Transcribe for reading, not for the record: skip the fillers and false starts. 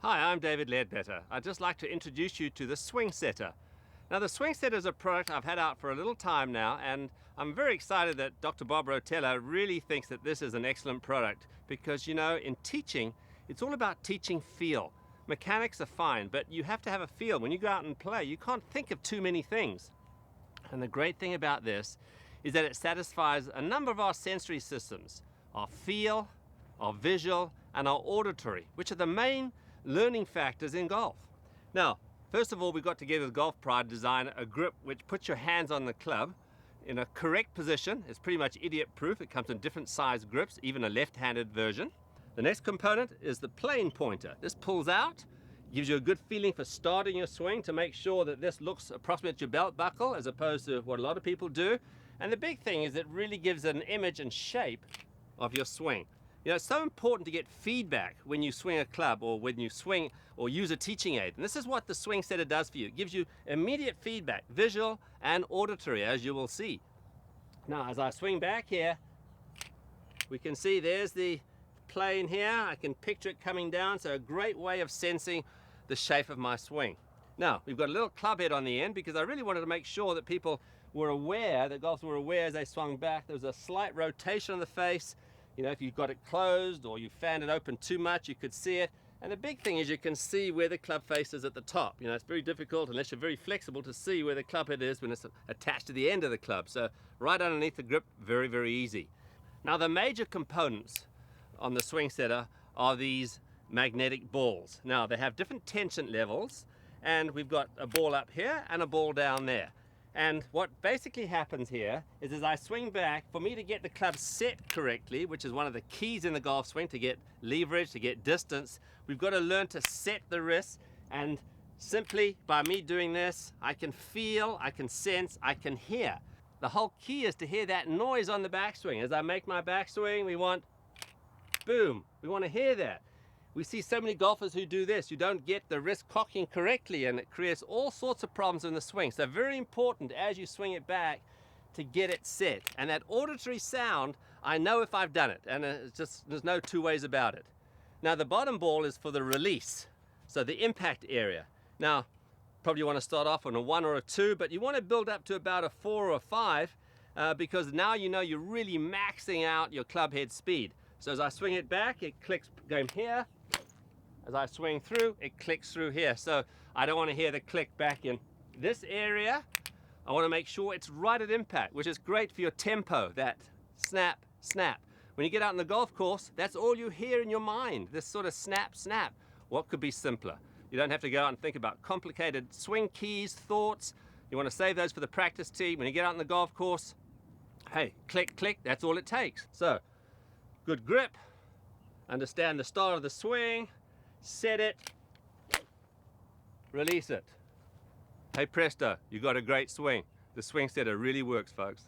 Hi, I'm David Leadbetter. I'd just like to introduce you to the SwingSetter. Now, the SwingSetter is a product I've had out for a little time now, and I'm very excited that Dr. Bob Rotella really thinks that this is an excellent product because, you know, in teaching, it's all about teaching feel. Mechanics are fine, but you have to have a feel. When you go out and play, you can't think of too many things. And the great thing about this is that it satisfies a number of our sensory systems, our feel, our visual, and our auditory, which are the main learning factors in golf. Now, first of all, we got together with Golf Pride to design a grip which puts your hands on the club in a correct position. It's pretty much idiot-proof. It comes in different size grips, even a left-handed version. The next component is the plane pointer. This pulls out, gives you a good feeling for starting your swing to make sure that this looks approximate to your belt buckle as opposed to what a lot of people do. And the big thing is it really gives an image and shape of your swing. You know, it's so important to get feedback when you swing a club or when you swing or use a teaching aid. And this is what the SwingSetter does for you. It gives you immediate feedback, visual and auditory, as you will see. Now, as I swing back here, we can see there's the plane here. I can picture it coming down, so a great way of sensing the shape of my swing. Now, we've got a little club head on the end because I really wanted to make sure that people were aware, that golfers were aware as they swung back. There was a slight rotation on the face. You know, if you've got it closed or you fanned it open too much, you could see it. And the big thing is you can see where the club face is at the top. You know, it's very difficult unless you're very flexible to see where the club head is when it's attached to the end of the club. So right underneath the grip, very, very easy. Now, the major components on the SwingSetter are these magnetic balls. Now, they have different tension levels, and we've got a ball up here and a ball down there. And what basically happens here is as I swing back, for me to get the club set correctly, which is one of the keys in the golf swing to get leverage, to get distance, we've got to learn to set the wrist. And simply by me doing this, I can feel, I can sense, I can hear. The whole key is to hear that noise on the backswing. As I make my backswing, we want boom. We want to hear that. We see so many golfers who do this. You don't get the wrist cocking correctly, and it creates all sorts of problems in the swing. So very important as you swing it back to get it set. And that auditory sound, I know if I've done it, and it's just, there's no two ways about it. Now, the bottom ball is for the release, so the impact area. Now, probably you want to start off on a 1 or a 2, but you want to build up to about a 4 or a 5 because now you know you're really maxing out your club head speed. So as I swing it back, it clicks going here. As I swing through, it clicks through here. So I don't want to hear the click back in this area. I want to make sure it's right at impact, which is great for your tempo, that snap, snap. When you get out on the golf course, that's all you hear in your mind, this sort of snap, snap. What could be simpler? You don't have to go out and think about complicated swing keys, thoughts. You want to save those for the practice tee. When you get out on the golf course, hey, click, click, that's all it takes. So, good grip, understand the style of the swing, set it, release it. Hey presto, you got a great swing. The SwingSetter really works, folks.